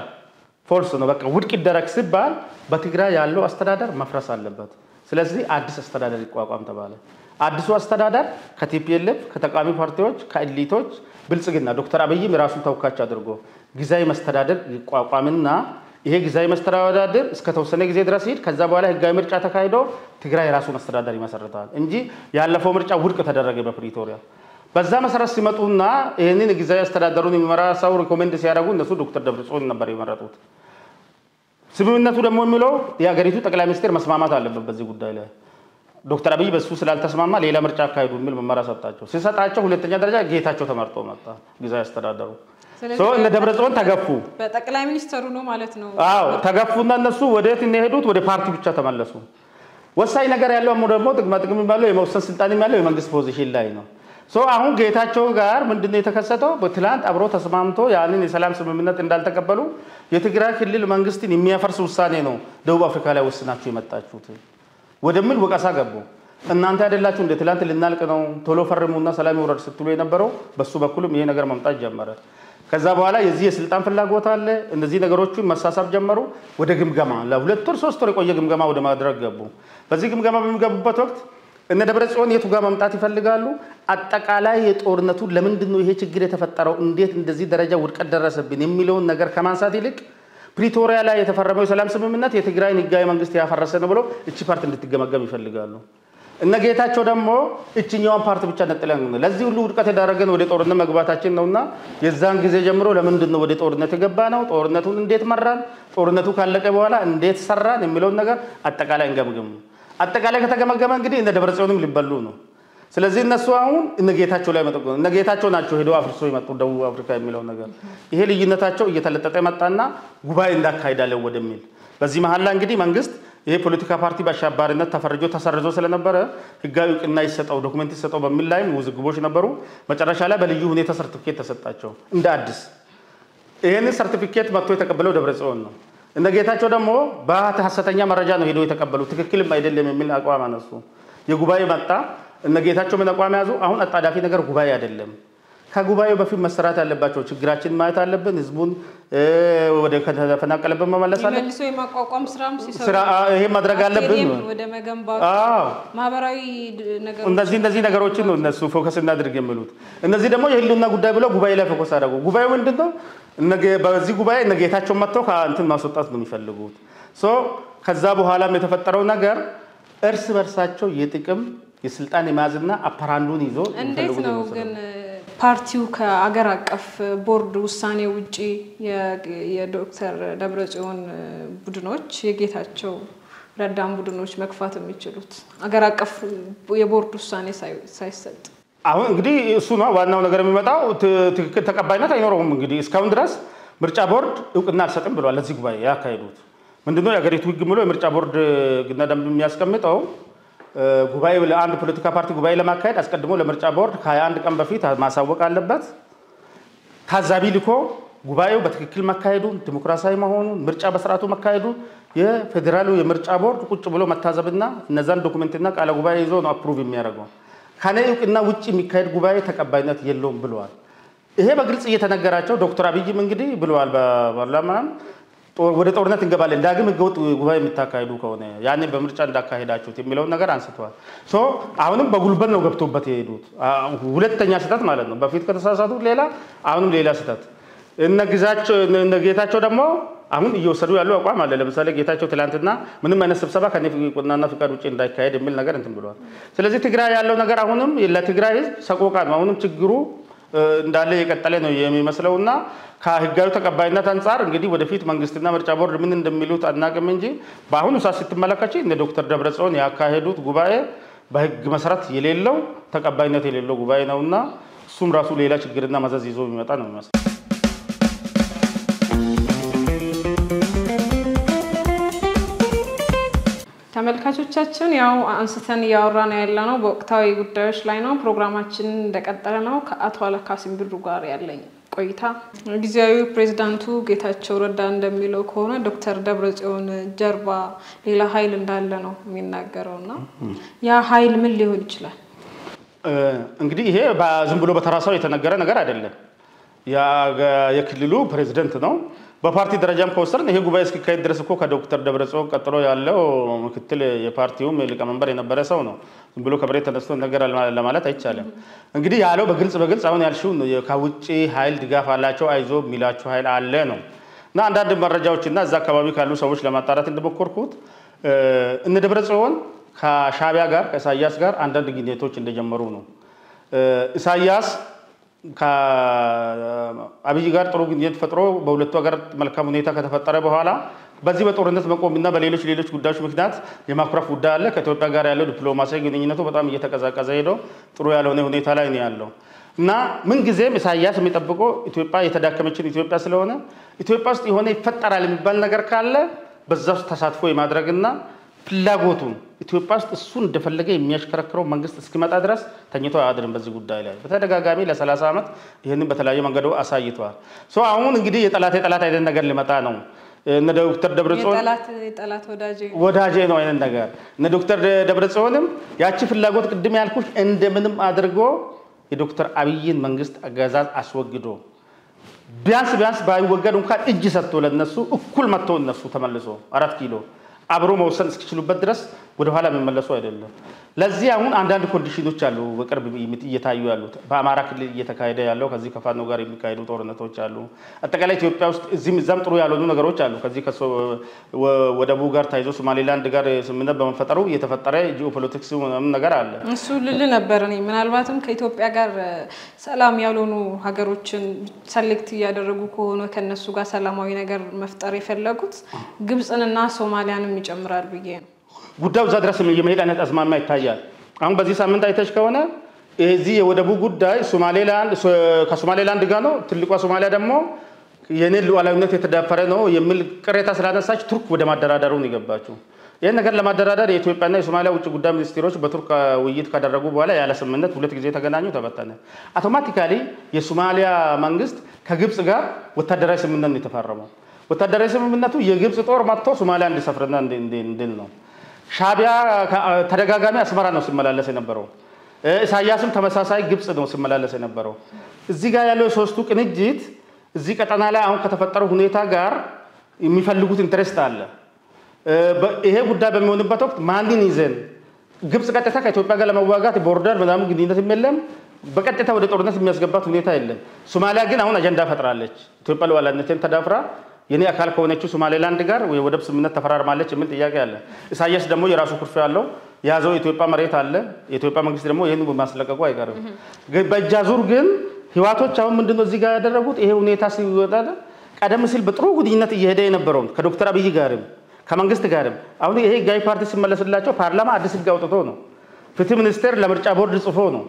ፎልስ ነው በቃ ውድቅ ይደረግ ሲባል በትግራይ ያለው አስተዳደር መፍረስ አለበት። ስለዚህ አዲስ አስተዳደር ይቋቋም ተባለ። አዲሱ አስተዳደር ከቲፒኤልኤፍ ከተቃዋሚ ፓርቲዎች ከኤሊቶች ብልጽግና ዶክተር አብይም ራሱን ተወካይ አድርጎ ጊዜያዊ መስተዳደር ይቋቋምና ይሄ ጊዜያዊ መስተዳደር እስከ ተወሰነ ጊዜ ድረስ ይሄድ ከዛ በኋላ ህጋዊ ምርጫ ተካሂዶ ትግራይ ራሱን አስተዳደር ይመሰርታል እንጂ ያለፈው ምርጫ ውድቅ ተደረገ በፕሪቶሪያ። በዛ መሰረት ሲመጡና ይሄንን ጊዜያዊ አስተዳደሩን የሚመራ ሰው ሪኮሜንድ ሲያደርጉ እነሱ ዶክተር ደብረጽዮን ነበር የመረጡት። ስምምነቱ ደግሞ የሚለው የሀገሪቱ ጠቅላይ ሚኒስትር መስማማት አለበት በዚህ ጉዳይ ላይ። ዶክተር አብይ በሱ ስላልተስማማ ሌላ ምርጫ አካሂዱ የሚል መመሪያ ሰጣቸው። ሲሰጣቸው ሁለተኛ ደረጃ ጌታቸው ተመርጦ መጣ ጊዜያዊ አስተዳደሩ። እነ ደብረጽዮን ተገፉ። በጠቅላይ ሚኒስትሩ ነው ማለት ነው። አዎ ተገፉና እነሱ ወዴት እንደሄዱት ወደ ፓርቲ ብቻ ተመለሱ። ወሳኝ ነገር ያለው ደግሞ ጥቅም ያለው የመወሰን ስልጣን ያለው የመንግስት ፖዚሽን ላይ ነው። አሁን ጌታቸው ጋር ምንድነው የተከሰተው? በትላንት አብሮ ተስማምቶ ያንን የሰላም ስምምነት እንዳልተቀበሉ የትግራይ ክልል መንግስትን የሚያፈርስ ውሳኔ ነው ደቡብ አፍሪካ ላይ ወስናችሁ የመጣችሁት ወደምን ወቀሳ ገቡ። እናንተ አይደላችሁ እንደ ትላንት ልናልቅ ነው ቶሎ ፈርሙና ሰላም ይውረድ ስትሉ የነበረው በሱ በኩልም ይሄ ነገር መምጣት ጀመረ። ከዛ በኋላ የዚህ የስልጣን ፍላጎት አለ። እነዚህ ነገሮችን መሳሳብ ጀመሩ። ወደ ግምገማ ለ2 ወር 3 ወር የቆየ ግምገማ ወደ ማድረግ ገቡ። በዚህ ግምገማ በሚገቡበት ወቅት እነ ደብረጽዮን የቱ ጋር መምጣት ይፈልጋሉ? አጠቃላይ የጦርነቱ ለምንድን ነው ይሄ ችግር የተፈጠረው እንዴት እንደዚህ ደረጃ ውድቀት ደረሰብን የሚለውን ነገር ከማንሳት ይልቅ ፕሪቶሪያ ላይ የተፈረመው የሰላም ስምምነት የትግራይን ህጋዊ መንግስት ያፈረሰ ነው ብሎ እቺ ፓርቲ እንድትገመገም ይፈልጋሉ። እነ ጌታቸው ደግሞ እቺኛውን ፓርቲ ብቻ ነጥለን ነው ለዚህ ሁሉ ውድቀት የዳረገን ወደ ጦርነት መግባታችን ነውና የዛን ጊዜ ጀምሮ ለምንድን ነው ወደ ጦርነት የገባ ነው? ጦርነቱን እንዴት መራን? ጦርነቱ ካለቀ በኋላ እንዴት ሰራን የሚለውን ነገር አጠቃላይ እንገምግም። አጠቃላይ ከተገመገመ እንግዲህ እነ ደብረጽዮንም ሊበሉ ነው። ስለዚህ እነሱ አሁን እነ ጌታቸው ላይ መጥተው እነ ጌታቸው ናቸው ሄደው አፍርሶ ይመጡ ደቡብ አፍሪካ የሚለው ነገር ይሄ ልዩነታቸው እየተለጠጠ መጣና ጉባኤ እንዳካሄዳለው ወደሚል በዚህ መሐላ እንግዲህ መንግስት ይሄ ፖለቲካ ፓርቲ በአሸባሪነት ተፈርጆ ተሰርዞ ስለነበረ ህጋዊ ዕውቅና ይሰጠው ዶክመንት ይሰጠው በሚል ላይ ውዝግቦች ነበሩ። መጨረሻ ላይ በልዩ ሁኔታ ሰርቲፊኬት ተሰጣቸው እንደ አዲስ። ይሄን ሰርቲፊኬት መጥቶ የተቀበለው ደብረጽዮን ነው። እነ ጌታቸው ደግሞ በሐሰተኛ መረጃ ነው ሄደው የተቀበሉ ትክክልም አይደለም የሚል አቋም አነሱ። የጉባኤ መጣ እነ ጌታቸው ምን አቋም ያዙ? አሁን አጣዳፊ ነገር ጉባኤ አይደለም። ከጉባኤው በፊት መሰራት ያለባቸው ችግራችን ማየት አለብን። ህዝቡን ወደ ከተፈናቀለበት መመለስ አለብን። መልሶ የማቋቋም ስራም ሲሰሩ ይሄ ማድረግ አለብን። ወደ መገንባት ማህበራዊ ነገሮች እንደዚህ ነገሮችን ነው እነሱ ፎከስ እናድርግ የሚሉት። እነዚህ ደግሞ የህልውና ጉዳይ ብለው ጉባኤ ላይ ፎከስ አደረጉ። ጉባኤው ምንድነው? በዚህ ጉባኤ እነ ጌታቸው መጥተው ከእንትን ማስወጣት ነው የሚፈልጉት። ከዛ በኋላም የተፈጠረው ነገር እርስ በርሳቸው የጥቅም የስልጣን የማዝና አፓራንዱን ይዞ እንዴት ነው ግን ፓርቲው ከአገር አቀፍ ቦርድ ውሳኔ ውጪ የዶክተር ደብረጽዮን ቡድኖች የጌታቸው ረዳም ቡድኖች መክፋት የሚችሉት አገር አቀፍ የቦርድ ውሳኔ ሳይሰጥ? አሁን እንግዲህ እሱ ነው ዋናው ነገር የሚመጣው። ትክክል ተቀባይነት አይኖረውም። እንግዲህ እስካሁን ድረስ ምርጫ ቦርድ ዕውቅና አልሰጥም ብሏል። ለዚህ ጉባኤ ያካሄዱት ምንድነው የሀገሪቱ ህግ ብሎ የምርጫ ቦርድ ግና ደንብ የሚያስቀምጠው ጉባኤ ለአንድ ፖለቲካ ፓርቲ ጉባኤ ለማካሄድ አስቀድሞ ለምርጫ ቦርድ ከ21 ቀን በፊት ማሳወቅ አለበት። ታዛቢ ልኮ ጉባኤው በትክክል መካሄዱን ዲሞክራሲያዊ መሆኑን ምርጫ በስርዓቱ መካሄዱን የፌደራሉ የምርጫ ቦርድ ቁጭ ብሎ መታዘብና እነዛን ዶክመንትና ቃለ ጉባኤ ይዞ ነው አፕሩቭ የሚያደርገው። ከኔ ዕውቅና ውጪ የሚካሄድ ጉባኤ ተቀባይነት የለውም ብለዋል። ይሄ በግልጽ እየተነገራቸው ዶክተር አብይም እንግዲህ ብለዋል በፓርላማም ወደ ጦርነት እንገባለን ዳግም ህገወጥ ጉባኤ የምታካሂዱ ከሆነ ያኔ በምርጫ እንዳካሄዳችሁት የሚለውን ነገር አንስተዋል። አሁንም በጉልበት ነው ገብቶበት የሄዱት። ሁለተኛ ስህተት ማለት ነው። በፊት ከተሳሳቱት ሌላ አሁንም ሌላ ስህተት። እነ ጌታቸው ደግሞ አሁን እየወሰዱ ያለው አቋም አለ። ለምሳሌ ጌታቸው ትላንትና ምንም አይነት ስብሰባ ከኔ ቁጥናና ፍቃድ ውጪ እንዳይካሄድ የሚል ነገር እንትን ብለዋል። ስለዚህ ትግራይ ያለው ነገር አሁንም ለትግራይ ህዝብ ሰቆቃ ነው። አሁንም ችግሩ እንዳለ የቀጠለ ነው የሚመስለውና ከህጋዊ ተቀባይነት አንፃር እንግዲህ ወደፊት መንግስትና ምርጫ ቦርድ ምን እንደሚሉት አናቅም እንጂ በአሁኑ ሰዓት ስትመለከቺ እነ ዶክተር ደብረጽዮን ያካሄዱት ጉባኤ በህግ መሰረት የሌለው ተቀባይነት የሌለው ጉባኤ ነውና እሱም ራሱ ሌላ ችግርና መዘዝ ይዞ የሚመጣ ነው የሚመስለው። ተመልካቾቻችን ያው አንስተን ያወራን ያለነው በወቅታዊ ጉዳዮች ላይ ነው ፕሮግራማችን እንደቀጠለ ነው ከአቶ አለካሲም ብሩ ጋር ያለኝ ቆይታ ጊዜያዊ ፕሬዝዳንቱ ጌታቸው ረዳ እንደሚለው ከሆነ ዶክተር ደብረጽዮን ጀርባ ሌላ ኃይል እንዳለ ነው የሚናገረውና ያ ኃይል ምን ሊሆን ይችላል እንግዲህ ይሄ ዝም ብሎ በተራሳው የተነገረ ነገር አይደለም የክልሉ ፕሬዝዳንት ነው በፓርቲ ደረጃም ከወሰርን ይሄ ጉባኤ እስኪካሄድ ድረስ እኮ ከዶክተር ደብረጽዮን ቀጥሎ ያለው ምክትል የፓርቲው ሊቀመንበር የነበረ ሰው ነው ዝም ብሎ ከብሬት ተነስቶ ነገር ለማለት አይቻልም እንግዲህ ያለው በግልጽ አሁን ያልሽው ከውጪ ኃይል ድጋፍ አላቸው አይዞ ሚላቸው ኃይል አለ ነው እና አንዳንድ መረጃዎችና እዛ አካባቢ ካሉ ሰዎች ለማጣራት እንደሞከርኩት እነ ደብረጽዮን ከሻቢያ ጋር ከኢሳያስ ጋር አንዳንድ ግንኙነቶች እንደጀመሩ ነው ኢሳያስ ከአብይ ጋር ጥሩ ግንኙነት ፈጥሮ በሁለቱ ሀገር መልካም ሁኔታ ከተፈጠረ በኋላ በዚህ በጦርነት መቆምና በሌሎች ጉዳዮች ምክንያት የማክረፍ ጉዳይ አለ ከኢትዮጵያ ጋር ያለው ዲፕሎማሲያዊ ግንኙነቱ በጣም እየተቀዛቀዘ ሄዶ ጥሩ ያልሆነ ሁኔታ ላይ ነው ያለው እና ምን ጊዜም ኢሳያስ የሚጠብቀው ኢትዮጵያ የተዳከመችን ኢትዮጵያ ስለሆነ ኢትዮጵያ ውስጥ የሆነ ይፈጠራል የሚባል ነገር ካለ በዛው ተሳትፎ የማድረግና ፍላጎቱን ኢትዮጵያ ውስጥ እሱን እንደፈለገ የሚያሽከረክረው መንግስት እስኪመጣ ድረስ ተኝቶ አያድርም በዚህ ጉዳይ ላይ በተደጋጋሚ ለ30 ዓመት ይሄንን በተለያየ መንገዱ አሳይቷል አሁን እንግዲህ የጠላት አይደል ነገር ሊመጣ ነው እነ ዶክተር ደብረጽዮን የጠላት ወዳጄ ነው አይነት ነገር እነ ዶክተር ደብረጽዮንም ያቺ ፍላጎት ቅድም ያልኩሽ እንደምንም አድርጎ የዶክተር አብይን መንግስት አገዛዝ አስወግዶ ቢያንስ ባይወገድ እንኳን እጅ ሰጥቶ ለነሱ እኩል መጥቶ እነሱ ተመልሶ 4 ኪሎ አብሮ መውሰን እስኪችሉበት ድረስ ወደ ኋላ መመለሱ አይደለም ለዚህ አሁን አንዳንድ ኮንዲሽኖች አሉ በቅርብ እየታዩ ያሉት በአማራ ክልል እየተካሄደ ያለው ከዚህ ከፋኖ ጋር የሚካሄዱ ጦርነቶች አሉ አጠቃላይ ኢትዮጵያ ውስጥ እዚህም ጥሩ ያልሆኑ ነገሮች አሉ ከዚህ ወደቡ ጋር ታይዞ ሶማሌላንድ ጋር ስምምነት በመፈጠሩ እየተፈጠረ ጂኦፖለቲክስ ነገር አለ እሱ ልል ነበር እኔ ምናልባትም ከኢትዮጵያ ጋር ሰላም ያልሆኑ ሀገሮችን ሰሌክት ያደረጉ ከሆነ ከነሱ ጋር ሰላማዊ ነገር መፍጠር የፈለጉት ግብጽንና ሶማሊያንም ይጨምራል ብዬ ነው ጉዳዩ ዛድረስ የመሄድ አይነት አዝማሚያ ይታያል አሁን በዚህ ሳምንት አይተሽ ከሆነ እዚህ የወደቡ ጉዳይ ከሶማሌላንድ ጋር ነው ትልቋ ሶማሊያ ደግሞ የኔ ሉዓላዊነት የተዳፈረ ነው የሚል ቅሬታ ስላነሳች ቱርክ ወደ ማደራደሩ ነው የገባችው ይሄን ነገር ለማደራደር የኢትዮጵያና የሶማሊያ ውጭ ጉዳይ ሚኒስትሮች በቱርክ ውይይት ካደረጉ በኋላ ያለ ስምምነት ሁለት ጊዜ ተገናኙ ተበተነ አውቶማቲካሊ የሶማሊያ መንግስት ከግብጽ ጋር ወታደራዊ ስምምነት ነው የተፈረመው ወታደራዊ ስምምነቱ የግብጽ ጦር መጥቶ ሶማሊያ እንዲሰፍርና እንዲል ነው ሻቢያ ተደጋጋሚ አስመራ ነው ሲመላለስ የነበረው ኢሳያስም ተመሳሳይ ግብጽ ነው ሲመላለስ የነበረው እዚህ ጋር ያለው ሶስቱ ቅንጅት እዚህ ቀጠና ላይ አሁን ከተፈጠረው ሁኔታ ጋር የሚፈልጉት ኢንተረስት አለ ይሄ ጉዳይ በሚሆንበት ወቅት ማንን ይዘን ግብጽ ቀጥታ ከኢትዮጵያ ጋር ለመዋጋት ቦርደር ምናምን ግንኙነት የለም በቀጥታ ወደ ጦርነት የሚያስገባት ሁኔታ የለም ሶማሊያ ግን አሁን አጀንዳ ፈጥራለች ኢትዮጵያ ሉዓላዊነትን ተዳፍራ የኔ አካል ከሆነችው ሶማሌላንድ ጋር ወደብ ስምምነት ተፈራርማለች የሚል ጥያቄ አለ ኢሳያስ ደግሞ የራሱ ኩርፍ ያለው ያዘው ኢትዮጵያ መሬት አለ የኢትዮጵያ መንግስት ደግሞ ይሄን በማስለቀቁ አይቀርም በእጃዙር ግን ህዋቶች አሁን ምንድነው እዚህ ጋር ያደረጉት ይሄ ሁኔታ ሲወጣ ቀደም ሲል በጥሩ ግንኙነት እየሄደ የነበረው ከዶክተር አብይ ጋርም ከመንግስት ጋርም አሁን ይሄ ጋይ ፓርቲ ሲመለስላቸው ፓርላማ አዲስ ህግ አውጥቶ ነው ፍትህ ሚኒስቴር ለምርጫ ቦርድ ጽፎ ነው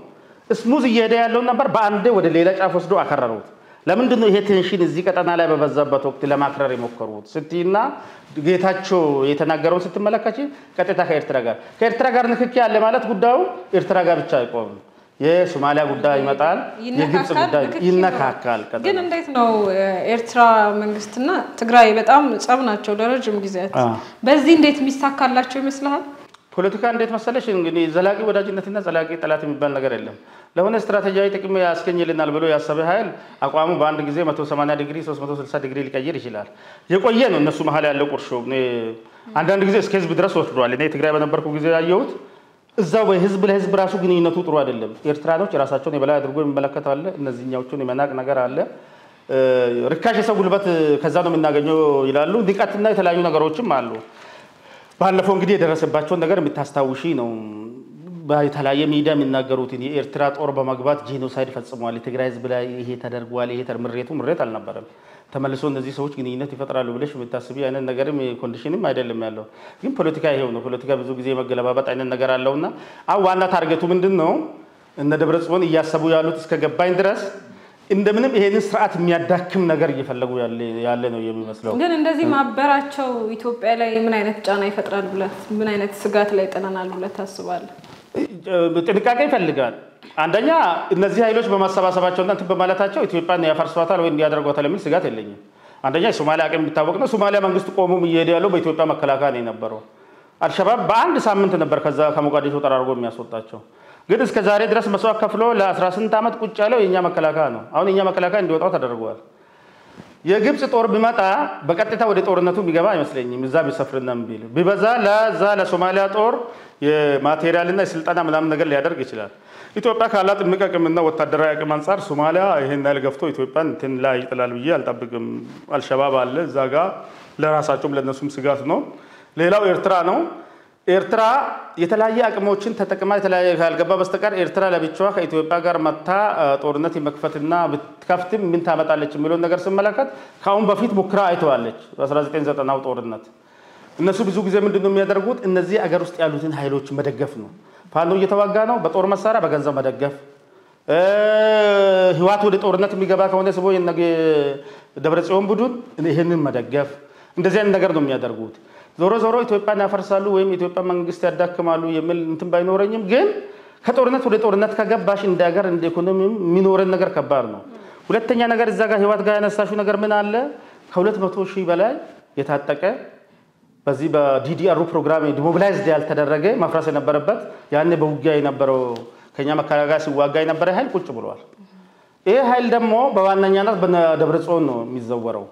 ስሙዝ እየሄደ ያለው ነበር በአንዴ ወደ ሌላ ጫፍ ወስዶ አከረሩት ለምንድን ነው ይሄ ቴንሽን እዚህ ቀጠና ላይ በበዛበት ወቅት ለማክረር የሞከሩት ስቲና ጌታቸው የተናገረው ስትመለከቺ ቀጥታ ከኤርትራ ጋር ንክኪ ያለ ማለት ጉዳዩ ኤርትራ ጋር ብቻ አይቆምም የሶማሊያ ጉዳይ ይመጣል የግብጽ ጉዳይ ይነካካል ግን እንዴት ነው ኤርትራ መንግስትና ትግራይ በጣም ጸብ ናቸው ለረጅም ጊዜያት በዚህ እንዴት የሚሳካላቸው ይመስላል ፖለቲካ እንዴት መሰለሽ እንግዲህ ዘላቂ ወዳጅነትና ዘላቂ ጠላት የሚባል ነገር የለም ለሆነ ስትራቴጂያዊ ጥቅም ያስገኝልናል ብሎ ያሰበ ኃይል አቋሙ በአንድ ጊዜ 180 ዲግሪ 360 ዲግሪ ሊቀይር ይችላል የቆየ ነው እነሱ መሐል ያለው ቁርሾ አንዳንድ ጊዜ እስከ ህዝብ ድረስ ወስዷል እኔ ትግራይ በነበርኩ ጊዜ ያየሁት እዛው በህዝብ ለህዝብ ራሱ ግንኙነቱ ጥሩ አይደለም ኤርትራኖች ራሳቸውን የበላይ አድርጎ የሚመለከታሉ እነዚህኛዎቹን የመናቅ ነገር አለ ርካሽ የሰው ጉልበት ከዛ ነው የምናገኘው ይላሉ ንቀትና የተለያዩ ነገሮችም አሉ ባለፈው እንግዲህ የደረሰባቸውን ነገር የምታስታውሺ ነው በተለያየ ሚዲያ የሚናገሩት የኤርትራ ጦር በመግባት ጄኖሳይድ ፈጽሟል የትግራይ ህዝብ ላይ ይሄ ተደርጓል ይሄ ምሬት አልነበረም ተመልሶ እነዚህ ሰዎች ግንኙነት ይፈጥራሉ ብለሽ የምታስቢ አይነት ነገርም ኮንዲሽንም አይደለም ያለው ግን ፖለቲካ ይሄው ነው ፖለቲካ ብዙ ጊዜ መገለባበጥ አይነት ነገር አለውና ዋና ታርጌቱ ምንድነው እነ ደብረጽዮን እያሰቡ ያሉት እስከ ገባኝ ድረስ እንደምንም ይሄንን ስርዓት የሚያዳክም ነገር እየፈለጉ ያለ ነው የሚመስለው ግን እንደዚህ ማበራቸው ኢትዮጵያ ላይ ምን አይነት ጫና ይፈጥራል ብለህ ምን አይነት ስጋት ላይ ጥለናል ብለህ ታስባለህ ጥንቃቄ ይፈልጋል አንደኛ እነዚህ ኃይሎች በማሰባሰባቸውና እንትን በማለታቸው ኢትዮጵያን ያፈርሷታል ወይ እንዲያደርጓታል የሚል ስጋት የለኝም አንደኛ ሶማሊያ አቅም ቢታወቅ ነው ሶማሊያ መንግስት ቆሞም እየሄደ ያለው በኢትዮጵያ መከላከያ ነው የነበረው አልሸባብ በአንድ ሳምንት ነበር ከዛ ከሞቃዲሾ ተራርጎ የሚያስወጣቸው ግን እስከ ዛሬ ድረስ መስዋዕት ከፍሎ ለ18 ዓመት ቁጭ ያለው የኛ መከላከያ ነው አሁን የኛ መከላከያ እንዲወጣው ተደርጓል የግብጽ ጦር ቢመጣ በቀጥታ ወደ ጦርነቱ ቢገባ አይመስለኝም እዛ ቢሰፍርና ቢል ቢበዛ ለሶማሊያ ጦር የማቴሪያልና የስልጣና ምናምን ነገር ሊያደርግ ይችላል ኢትዮጵያ ካላት ምቀቅምና ወታደራዊ አቅም አንፃር ሶማሊያ ይሄን ያህል ገፍቶ ኢትዮጵያን እንትን ላይ ይጥላል ብዬ አልጠብቅም አልሸባብ አለ እዛ ጋር ለራሳቸውም ለነሱም ስጋት ነው ሌላው ኤርትራ ነው ኤርትራ የተለያየ አቅሞችን ተጠቅማ የተለያየ ካልገባ በስተቀር ኤርትራ ለብቻዋ ከኢትዮጵያ ጋር መታ ጦርነት ይመክፈትና ብትከፍትም ምን ታመጣለች የሚለው ነገር ስመለከት ካሁን በፊት ሙከራ አይተዋለች በ1990 ጦርነት እነሱ ብዙ ጊዜ ምንድነው የሚያደርጉት እነዚህ አገር ውስጥ ያሉትን ኃይሎች መደገፍ ነው ፋኖ እየተዋጋ ነው በጦር መሳሪያ በገንዘብ መደገፍ ህዋት ወደ ጦርነት የሚገባ ከሆነ ስቦ የነገ ደብረጽዮን ቡድን ይሄንን መደገፍ እንደዚህ አይነት ነገር ነው የሚያደርጉት ዞሮ ዞሮ ኢትዮጵያን ያፈርሳሉ ወይም ኢትዮጵያ መንግስት ያዳክማሉ የሚል እንትን ባይኖረኝም ግን ከጦርነት ወደ ጦርነት ከገባሽ እንደ ሀገር እንደ ኢኮኖሚ የሚኖረን ነገር ከባድ ነው ሁለተኛ ነገር እዛ ጋር ህዋት ጋር ያነሳሹ ነገር ምን አለ ከ200,000 በላይ የታጠቀ በዚህ በዲዲአር ፕሮግራም ዲሞቢላይዝድ ያልተደረገ ማፍራስ የነበረበት ያኔ በውጊያ የነበረው ከኛ መከላከያ ሲዋጋ የነበረ ኃይል ቁጭ ብሏል ይሄ ኃይል ደግሞ በዋናኛነት በደብረጽዮን ነው የሚዘወረው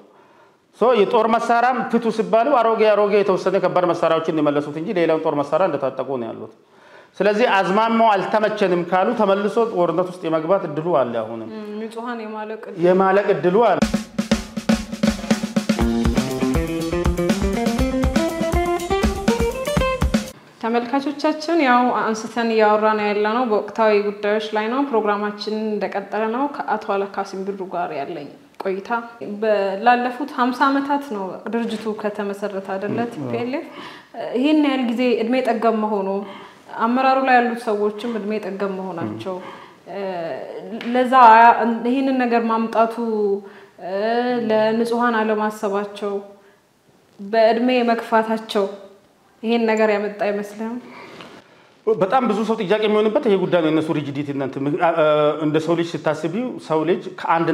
የጦር መሳሪያም ፍቱ ሲባሉ አሮጌ የተወሰነ ከባድ መሳሪያዎችን የመለሱት እንጂ ሌላውን ጦር መሳሪያ እንደታጠቁ ነው ያሉት ስለዚህ አዝማማው አልተመቸንም ካሉ ተመልሶ ጦርነት ውስጥ የመግባት እድሉ አለ አሁንም ንጹሃን የማለቅ እድሉ አለ ተመልካቾቻችን ያው አንስተን ያወራና ያለነው በወቅታዊ ጉዳዮች ላይ ነው ፕሮግራማችን እንደቀጠለ ነው ከአቶ አለካሲም ብሩ ጋር ያለኝ ቆይታ በላለፉት 50 አመታት ነው ድርጅቱ ከተመሰረተ አይደለም ቲፒኤልኤፍ ይሄን ያህል ጊዜ እድሜ ጠገብ መሆኑ አመራሩ ላይ ያሉት ሰዎችም እድሜ ጠገብ መሆናቸው ለዛ ይሄንን ነገር ማምጣቱ ለንጹሃን አለማሰባቸው በእድሜ መክፋታቸው ይሄን ነገር ያመጣ ይመስላል በጣም ብዙ ሰው ጥያቄ የሚሆንበት ይሄ ጉዳይ ነው እነሱ ሪጂዲቲ እንደ ሰው ልጅ ሲታስቢው ሰው ልጅ ከአንድ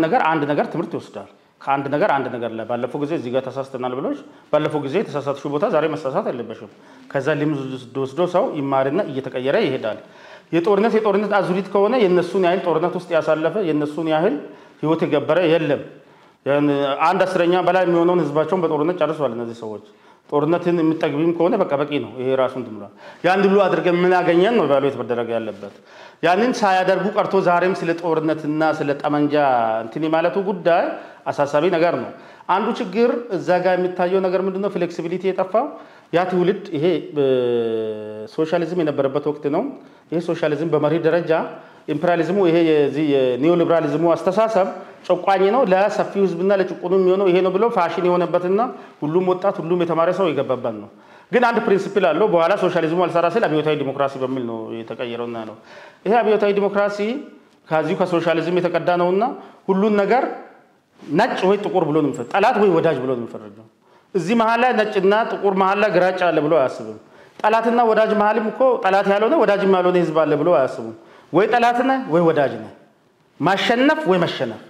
ነገር ትምህርት ይወስዳል ከአንድ ነገር ላይ ባለፈው ጊዜ እዚህ ጋር ተሳስተናል ብሎሽ ባለፈው ጊዜ ተሳሳትሽው ቦታ ዛሬ መሳሳት አይደለበሽም ከዛ ልምድ ወስዶ ሰው ይማርና እየተቀየረ ይሄዳል የጦርነት አዙሪት ከሆነ የነሱን ያህል ጦርነት ውስጥ ያሳለፈ የነሱን ያህል ህይወት የገበረ የለም አንድ አስረኛ በላይ የሚሆነውን ህዝባቸውን በጦርነት ጨርሷል እነዚህ ሰዎች ጦርነትን የሚጠግብም ከሆነ በቃ ነው ይሄ ራሱን ድምራ ያን ሁሉ አድርገን ምን አገኘን ነው ባለው የተደረገ ያለበት ያንን ሳያደርጉ ቀርቶ ዛሬም ስለ ጦርነትና ስለ ጠመንጃ እንትን ማለቱ ጉዳይ አሳሳቢ ነገር ነው አንዱ ችግር እዛ ጋር የሚታየው ነገር ምንድነው ፍሌክሲቢሊቲ የጠፋው ያ ትውልድ ይሄ ሶሻሊዝም የነበረበት ወቅት ነው ይሄ ሶሻሊዝም በመሪ ደረጃ ኢምፔሪያሊዝሙ ይሄ የዚህ ኒዮ ሊበራሊዝሙ አስተሳሰብ ጨቋኝ ነው ለሰፊው ህዝብና ለጭቁኑ የሚሆነው ይሄ ነው ብሎ ፋሽን የሆነበትና ሁሉም ወጣት ሁሉም የተማረ ሰው ይገባባል ነው ግን አንድ ፕሪንሲፕል አለው በኋላ ሶሻሊዝሙ አልሰራ ሲል አብዮታዊ ዲሞክራሲ በሚል ነው የተቀየረውና ነው ይሄ አብዮታዊ ዲሞክራሲ ከዚህ ከሶሻሊዝም የተቀዳ ነውና ሁሉን ነገር ነጭ ወይ ጥቁር ብሎ ነው የሚፈርጀው ጠላት ወይ ወዳጅ ብሎ ነው የሚፈርጀው እዚህ መሃል ላይ ነጭና ጥቁር መሃል ላይ ግራጫ አለ ብሎ አያስብም ጠላትና ወዳጅ መሃልም እኮ ጠላት ያልሆነ ወዳጅም ያልሆነ ህዝብ አለ ብሎ አያስቡም ወይ ጠላት ነህ ወይ ወዳጅ ነህ ማሸነፍ ወይ መሸነፍ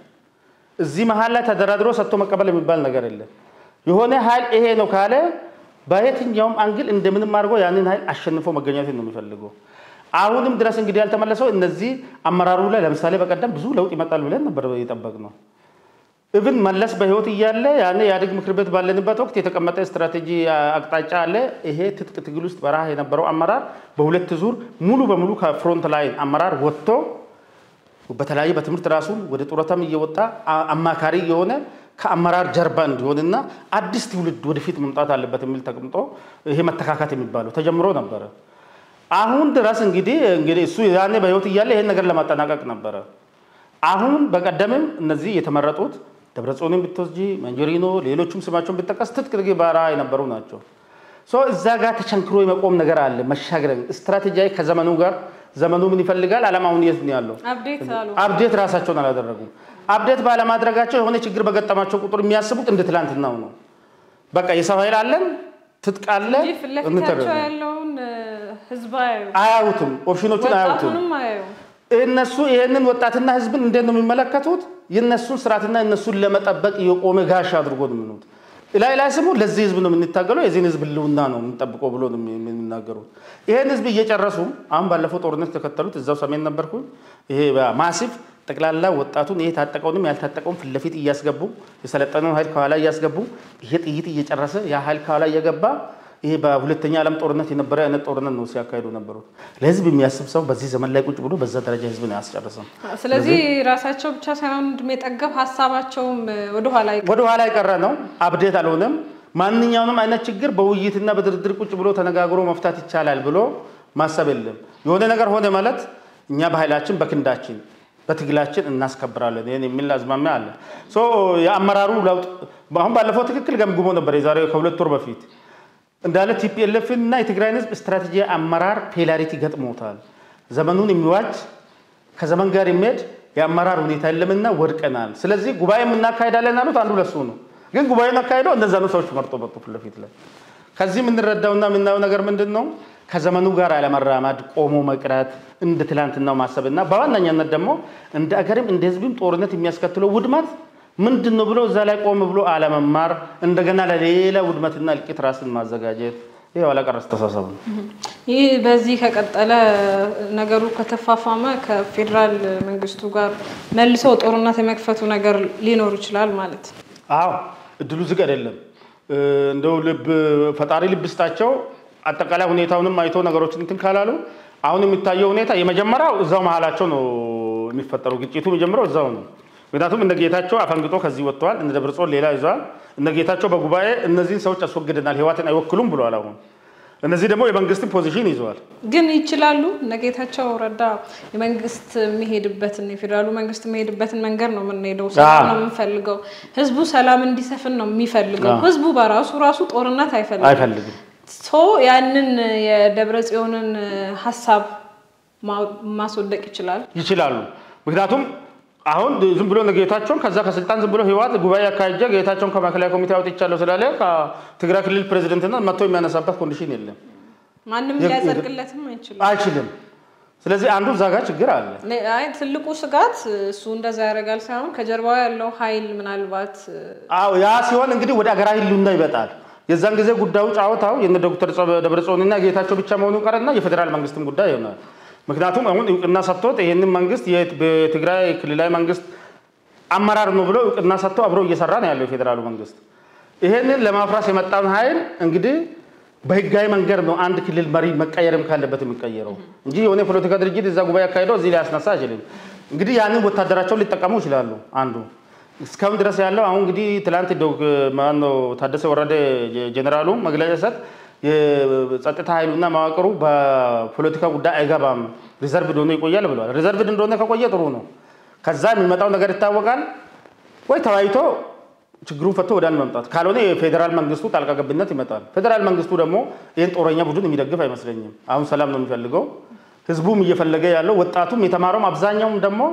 እዚህ መሃል ላይ ተደራድሮ ሰጥቶ መቀበል የሚባል ነገር የለም የሆነ ኃይል ይሄ ነው ካለ በየትኛውም አንግል እንደምንም አድርጎ ያንን ኃይል አሸንፎ መገኘት ነው የሚፈልገው አሁንም ድረስ እንግዲህ ያልተመለሰው እነዚህ አመራሩ ላይ ለምሳሌ በቀደም ብዙ ለውጥ ይመጣል ብለን ነበር የጠበቅነው ኢቭን መለስ በህይወት እያለ ያኔ ያድግ ምክር ቤት ባለንበት ወቅት የተቀመጠ ስትራቴጂ አቅጣጫ አለ ይሄ ትጥቅ ትግል ውስጥ በራህ የነበረው አመራር በሁለት ዙር ሙሉ በሙሉ ከፍሮንት ላይን አመራር ወጥቶ በተለያየ በትምህርት ራሱን ወደ ጡረታም እየወጣ አማካሪ የሆነ ከአመራር ጀርባ እንዲሆንና አዲስ ትውልድ ወደፊት መምጣት አለበት የሚል ተቀምጦ ይሄ መተካካት የሚባለው ተጀምሮ ነበር አሁን ድረስ እንግዲህ እሱ ያኔ በህይወት እያለ ይሄን ነገር ለማጠናቀቅ ነበር አሁን በቀደምም እነዚህ የተመረጡት ደብረጽዮንን ብትወስጂ መንጀሪኖ ሌሎችም ስማቸውን ብትጠቀስ ትጥቅ ባራ የነበሩ ናቸው እዛ ጋር ተቸንክሮ የመቆም ነገር አለ መሻገር ስትራቴጂያዊ ከዘመኑ ጋር ዘመኑ ምን ይፈልጋል ዓላማውን የት ነው ያለው አፕዴት ራሳቸውን አላደረጉም አፕዴት ባለማድረጋቸው የሆነ ችግር በገጠማቸው ቁጥር የሚያስቡት እንደ ትላንትናው ነው በቃ የሰው ኃይል አለን ትጥቃለ እንተረው ያለውን ህዝብ አያውቱም ኦፕሽኖቹን አያውቱም እነሱ ይሄንን ወጣትና ህዝብን እንዴት ነው የሚመለከቱት የነሱን ስርዓትና እነሱን ለመጠበቅ የቆመ ጋሻ አድርጎ ነው የሚሉት ላይ ስሙ ለዚህ ህዝብ ነው የምንታገለው የዚህ ህዝብ ልውና ነው የምንጠብቀው ብሎ ነው የሚናገሩት ይሄን ህዝብ እየጨረሱ አሁን ባለፈው ጦርነት ተከተሉት እዛው ሰሜን ነበርኩ ይሄ ማሲፍ ጠቅላላ ወጣቱን ይሄ ታጠቀውንም ያልታጠቀውን ፍለፊት እያስገቡ የሰለጠነው ኃይል ከኋላ እያስገቡ ይሄ ጥይት እየጨረሰ ያ ኃይል ከኋላ እየገባ ይሄ በሁለተኛ ዓለም ጦርነት የነበረ አይነት ጦርነት ነው ሲያካሂዱ ነበሩት ለህዝብ የሚያስብ ሰው በዚህ ዘመን ላይ ቁጭ ብሎ በዛ ደረጃ ህዝብ ነው ያስጨርሰው ስለዚህ ራሳቸው ብቻ ሳይሆን መጠገብ ሐሳባቸውም ወደ ኋላ ይቀረ ነው አፕዴት አልሆነም ማንኛውንም አይነት ችግር በውይይትና በድርድር ቁጭ ብሎ ተነጋግሮ መፍታት ይቻላል ብሎ ማሰብ የለም የሆነ ነገር ሆነ ማለት እኛ በኃይላችን በክንዳችን በትግላችን እናስከብራለን ይሄን የሚል አዝማሚያ አለ ሶ ያመራሩ ለውጥ አሁን ባለፈው ትክክል ገምግሞ ነበር የዛሬው ከሁለት ወር በፊት እንዳለ ቲፒኤልኤፍ እና የትግራይን ህዝብ ስትራቴጂ አመራር ፔላሪቲ ገጥሞታል ዘመኑን የሚዋጅ ከዘመን ጋር የሚሄድ የአመራር ሁኔታ የለምና ወድቀናል ስለዚህ ጉባኤ እናካሄዳለን አሉት አንዱ ለሱ ነው ግን ጉባኤውን አካሄደው እንደዛ ነው ሰዎች መርጦ በጡ ፍለፊት ላይ ከዚህ ምን እንረዳውና ምናው ነገር ምንድነው ከዘመኑ ጋር አለመራማድ ቆሞ መቅራት እንደ ትላንትናው ማሰብና በዋናኛነት ደግሞ እንደ አገርም እንደ ህዝብም ጦርነት የሚያስከትለው ውድመት ምንድነው ብሎ እዛ ላይ ቆም ብሎ አለመማር እንደገና ለሌላ ውድመትና ልቂት ራስን ማዘጋጀት ይሄ ወላቀረስ ተሳሰቡ ይሄ በዚህ ከቀጠለ ነገሩ ከተፋፋመ ከፌደራል መንግስቱ ጋር መልሶ ጦርነት የመክፈቱ ነገር ሊኖር ይችላል ማለት አዎ እድሉ ዝግ አይደለም እንደው ልብ ፈጣሪ ልብስታቸው አጠቃላይ ሁኔታውንም አይቶ ነገሮችን እንትን ካላሉ አሁን የሚታየው ሁኔታ የመጀመሪያው እዛው መሃላቸው ነው የሚፈጠረው ግጭቱ የሚጀምረው እዛው ነው ምክንያቱም እንደጌታቸው አፈንግጦ ከዚህ ወጥቷል እንደ ደብረጾን ሌላ ይዟል እንደጌታቸው በጉባኤ እነዚህን ሰዎች አስወግደናል ህዋትን አይወክሉም ብለዋል አሁን እነዚህ ደግሞ የመንግስትን ፖዚሽን ይዟል ግን ይችላሉ ነገታቸው ረዳ የመንግስት የሚሄድበትን የፌደራሉ መንግስት የሚሄድበትን መንገር ነው የምንሄደው ሰላም ነው የምንፈልገው ህዝቡ ሰላም እንዲሰፍን ነው የሚፈልገው ህዝቡ በራሱ ጦርነት አይፈልግም ሶ ያንን የደብረጽዮንን ሐሳብ ማስወደቅ ይችላሉ ምክንያቱም አሁን ዝም ብሎ ነገታቸውን ከዛ ከስልጣን ዝም ብሎ ህዋት ጉባኤ አካሄጀ ጌታቸውን ከማከላከያ ኮሚቴ አውጥቻለሁ ስላለ ከትግራይ ክልል ፕሬዝዳንትና መጥቶ የሚያነሳበት ኮንዲሽን የለም ማንንም ሊያጸድቅለትም አይችልም ስለዚህ አንዱ ዛጋ ችግር አለ አይ ትልቁ ስጋት እሱ እንደዛ ያረጋል ሳይሆን ከጀርባው ያለው ኃይል ምናልባት ያ ሲሆን እንግዲህ ወደ አገራዊ ህልውና ይበጣል የዛን ጊዜ ጉዳዩ ጫውታው የነ ዶክተር ደብረጽዮንና ጌታቸው ብቻ መሆኑ ቀረና የፌደራል መንግስትም ጉዳይ ይሆናል ምክንያቱም አሁን እውቅና ሰጥቶት ይሄንን መንግስት በትግራይ ክልላዊ መንግስት አመራር ነው ብሎ እውቅና ሰጥቶ አብሮ እየሰራ ነው ያለው የፌደራሉ መንግስት ይሄንን ለማፍራስ የመጣውን ኃይል እንግዲህ በህጋዊ መንገድ ነው አንድ ክልል መሪ መቀየርም ካለበት የሚቀየረው እንጂ የሆነ ፖለቲካ ድርጅት እዛ ጉባኤ አካሄደው እዚህ ላይ ያስነሳ አይችልም እንግዲህ ያንን ወታደራቸው ሊጠቀሙ ይችላሉ አንዱ እስካሁን ድረስ ያለው አሁን እንግዲህ ትላንት ማነው ታደሰ ወረደ ጀነራሉ መግለጫ ሰጥ የጸጥታ ኃይሉና ማዋቀሩ በፖለቲካ ጉዳይ አይገባም ሪዘርቭ ዶኖ ይቆያል ብለዋል ሪዘርቭ እንደሆነ ከቆየ ጥሩ ነው ከዛ የሚመጣው ነገር ይታወቃል ወይ ተዋይቶ ችግሩን ፈቶ ወዳን መምጣት ካልሆነ የፌደራል መንግስቱ ጣልቃ ገብነት ይመጣል ፌደራል መንግስቱ ደግሞ ይሄን ጦረኛ ቡድን የሚደግፍ አይመስለኝም አሁን ሰላም ነው የሚፈልገው ህዝቡም እየፈለገ ያለው ወጣቱም የተማረውም አብዛኛውም ደግሞ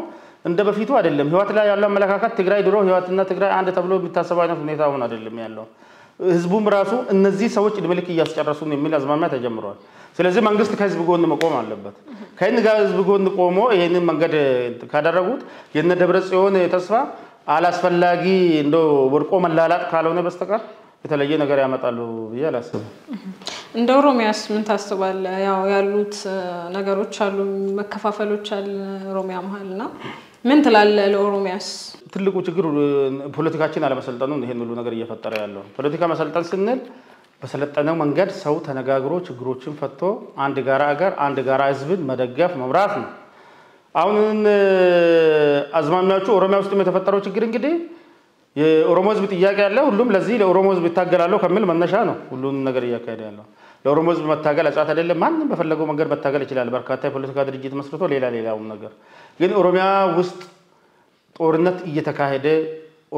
እንደ በፊቱ አይደለም ህይወት ላይ ያለው አመለካከት ትግራይ ድሮ ህይወትና ትግራይ አንድ ተብሎ የሚታሰበው አይነት ሁኔታ አሁን አይደለም ያለው ህዝቡም ራሱ እነዚህ ሰዎች ድምልክ እያስጨረሱ ነው የሚል አዝማሚያ ተጀምሯል ስለዚህ መንግስት ከህዝብ ጎን መቆም አለበት ከእነ ጋር ህዝብ ጎን ቆሞ ይሄንን መንገድ ካደረጉት የነ ደብረጽዮን ተስፋ አላስፈላጊ እንደው ወርቆ መላላጥ ካልሆነ በስተቀር የተለየ ነገር ያመጣሉ ይላልአስብ እንደ ኦሮሚያስ ምን ታስባለህ ያው ያሉት ነገሮች አሉ መከፋፈሎች አሉ ኦሮሚያ መሃልና ምን ትላለህ ለኦሮሚያስ ትልቁ ችግር ፖለቲካችን አለመሰልጠኑ ይሄን ሁሉ ነገር እየፈጠረ ያለው ፖለቲካ መሰልጠን ስንል በሰለጠነው መንገድ ሰው ተነጋግሮ ችግሮችን ፈቶ አንድ ጋራ አገር አንድ ጋራ ህዝብን መደገፍ መምራት ነው አሁን አዝማሚያዎቹ ኦሮሚያ ውስጥ የተፈጠረው ችግር እንግዲህ የኦሮሞ ህዝብ ጥያቄ ያለ ሁሉም ለዚህ ለኦሮሞ ህዝብ ይታገላሉ ከሚል መነሻ ነው ሁሉን ነገር እያካሄደ ያለው ለኦሮሞ ህዝብ መታገል አጻት አይደለም ማንንም በፈለገው መንገድ መታገል ይችላል በርካታ የፖለቲካ ድርጅት መስርቶ ሌላው ነገር ግን ኦሮሚያ ውስጥ ጦርነት እየተካሄደ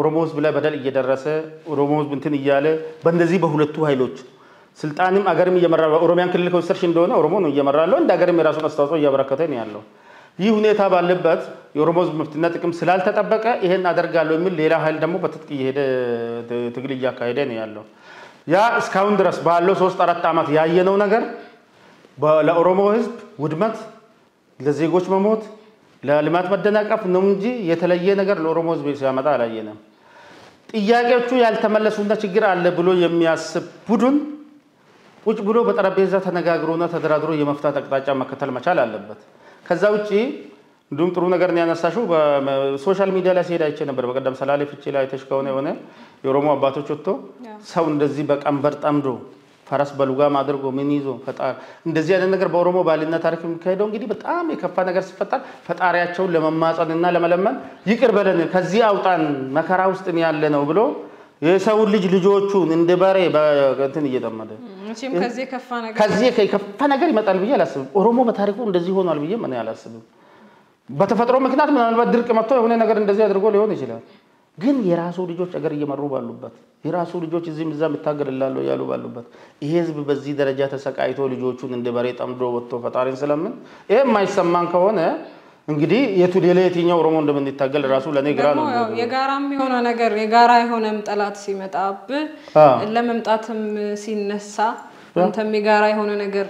ኦሮሞ ህዝብ ላይ በደል እየደረሰ ኦሮሞ ህዝብ እንትን እያለ በእንደዚህ በሁለቱ ኃይሎች ስልጣንም አገርም እየመራ ኦሮሚያን ክልል ከወሰድሽ እንደሆነ ኦሮሞ ነው እየመራለው እንደ አገርም የራሱን አስተዋጽኦ እያበረከተ ነው ያለው ይህ ሁኔታ ባለበት የኦሮሞ ህዝብ መብትና ጥቅም ስላልተጠበቀ ይሄን አደርጋለሁ የሚል ሌላ ኃይል ደግሞ በትጥቅ እየሄደ ትግል እያካሄደ ነው ያለው ያ እስካሁን ድረስ ባለው 3-4 አመት ያየነው ነገር ለኦሮሞ ህዝብ ውድመት ለዜጎች መሞት ለልማት መደናቀፍ ነው እንጂ የተለየ ነገር ለኦሮሞ ህዝብ ሲያመጣ አላየንም ጥያቄዎቹ ያልተመለሱና ችግር አለ ብሎ የሚያስብ ቡድን ቁጭ ብሎ በጠረጴዛ ተነጋግሮና ተደራድሮ የመፍታት አቅጣጫ መከተል መቻል አለበት ከዛ ውጪ እንደውም ጥሩ ነገር ነው ያነሳሽው በሶሻል ሚዲያ ላይ ሲሄድ አይቼ ነበር በቀደም ሰላሌ ፍቼ ላይ ተሽከውነ የሆነ የኦሮሞ አባቶች ወጥቶ ሰው እንደዚህ በቀንበር ጠምዶ ፈረስ በሉጋም አድርጎ ምን ይዞ ፈጣሪ እንደዚህ አይነት ነገር በኦሮሞ ባልና ታሪክ የሚካሄደው እንግዲህ በጣም የከፋ ነገር ሲፈጠር ፈጣሪያቸውን ለመማጸንና ለመለመን ይቅር በለን ከዚህ አውጣን መከራ ውስጥ ያለ ነው ብሎ የሰው ልጅ ልጆቹን እንደ ባሬ በእንትን እየተመደ እቺም ከዚህ ከፋ ነገር ይመጣል ብዬ አላስብም ኦሮሞ በታሪኩ እንደዚህ ሆኗል ብዬ ምን ያላስብም በተፈጥሮ ምክንያት ምናልባት ድርቅ መጥቶ የሆነ ነገር እንደዚህ አድርጎ ሊሆን ይችላል ግን የራሱ ልጆች አገር እየመሩ ባሉበት የራሱ ልጆች እዚህም እዛም ይታገላሉ ያሉ ባሉበት ይሄ ህዝብ በዚህ ደረጃ ተሰቃይቶ ልጆቹን እንደ ባሬ ጠምዶ ወጥቶ ፈጣሪን ስለምን ይሄ የማይሰማን ከሆነ እንግዲህ የቱዴሌቲኛው ኦሮሞ እንደምንታገል ራሱ ለኔ ግራ ነው የጋራም የሆነ ነገር የጋራ የሆነም ጠላት ሲመጣብ ለመምጣትም ሲነሳ አንተም የጋራ የሆነ ነገር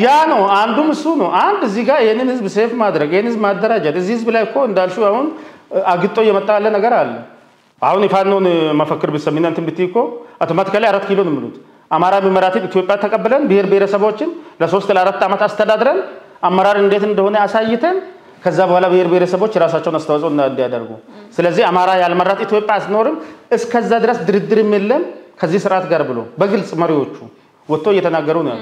ያ ነው አንዱም እሱ ነው አንድ እዚህ ጋር የኔን ህዝብ ሴፍ ማድረግ የኔን ህዝብ ማደራጀት እዚህ ህዝብ ላይ እኮ እንዳልሽው አሁን አግጦ የመጣ ያለ ነገር አለ አሁን ይፋኖን መፈክር ቢሰሚና እንትን ብትይኮ አውቶማቲካሊ 4 ኪሎ ነው የሚሉት አማራ ቢመራትን ኢትዮጵያ ተቀበለን ብሔር ብሔረሰቦችን ለ3-4 አመት አስተዳድረን አመራር እንዴት እንደሆነ አሳይተን ከዛ በኋላ ብሔር ብሔረሰቦች ራሳቸውን አስተዋጽኦ እንዲያደርጉ ስለዚህ አማራ ያልመራት ኢትዮጵያ አስኖርም እስከዛ ድረስ ድርድርም የለም ከዚህ ስርዓት ጋር ብሎ በግልጽ መሪዎቹ ወጥቶ እየተናገሩ ነው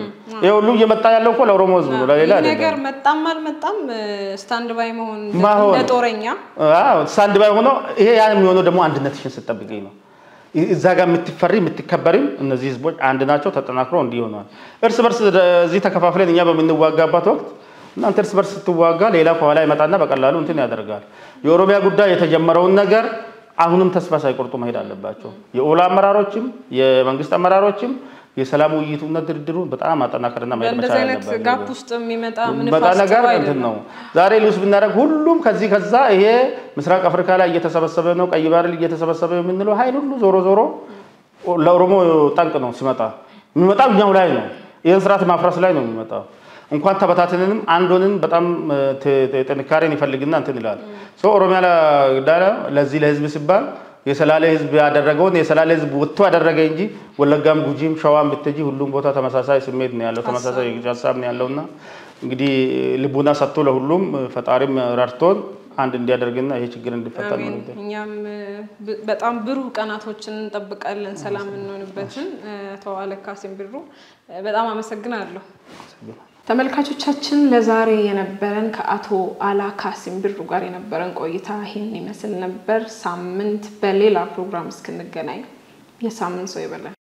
ይሄ ሁሉ እየመጣ ያለው እኮ ለኦሮሞ ህዝብ ነው ለሌላ አይደለም ነገር መጣም አልመጣም ስታንድ ባይ መሆን ለጦረኛ ስታንድ ባይ ሆኖ ይሄ ያን የሚሆነው ደግሞ አንድነትሽን ስትጠብቀኝ ነው እዛ ጋር የምትፈሪ የምትከበሪም እነዚህ ህዝቦች አንድ ናቸው ተጠናክሮ እንዲሆናል እርስ በርስ እዚህ ተከፋፍለን እኛ በመንዋጋባት ወቅት እናንተ እርስ በርስ ስትዋጋ ሌላ ከኋላ ይመጣና በቀላሉ እንትን ያደርጋል የኦሮሚያ ጉዳይ የተጀመረውን ነገር አሁንም ተስፋ ሳይቆርጡ መሄድ አለባቸው የኦላ አመራሮችም የመንግስት አመራሮችም የሰላም ውይይቱና ድርድሩ በጣም አጠናከርና መሄድ መቻል አለበት እንደዚህ ጋፕ ውስጥ የሚመጣ ምን ነገር እንትን ነው ዛሬ ልውስ ብናረግ ሁሉም ከዚህ ከዛ ይሄ ምስራቅ አፍሪካ ላይ እየተሰበሰበ ነው ቀይ ባህር ላይ እየተሰበሰበ የምንለው ኃይል ሁሉ ዞሮ ለኦሮሞ ጠንቅ ነው ሲመጣ የሚመጣው እኛው ላይ ነው ይሄን ስርዓት ማፍረስ ላይ ነው የሚመጣው እንኳን ተበታተነንም አንዶንን በጣም ጥንካሬን ይፈልግና እንትን ይላል ኦሮሚያ ዳራ ለዚህ ለህዝብ ሲባል የሰላሌ ህዝብ ያደረገውን የሰላሌ ህዝብ ወጥቶ ያደረገ እንጂ ወለጋም ጉጂም ሸዋም ብትጂ ሁሉም ቦታ ተመሳሳይ ስሜት ነው ያለው ተመሳሳይ ሀሳብ ነው ያለውና እንግዲህ ልቡና ሰጥቶ ለሁሉም ፈጣሪም ረድቶን አንድ እንዲያደርግና ይሄ ችግር እንዲፈታ ነው እኛም በጣም ብሩህ ቀናቶችን እንጠብቃለን ሰላም እንሆንበትን ተዋለካ ሲምብሩ በጣም አመሰግናለሁ ተመልካቾቻችን ለዛሬ የነበረን ከአቶ አላካ ሲምብሩ ጋር የነበረን ቆይታ ይሄን ይመስል ነበር ሳምንት በሌላ ፕሮግራም እስክንገናኝ የሳምንት ሰው ይበላል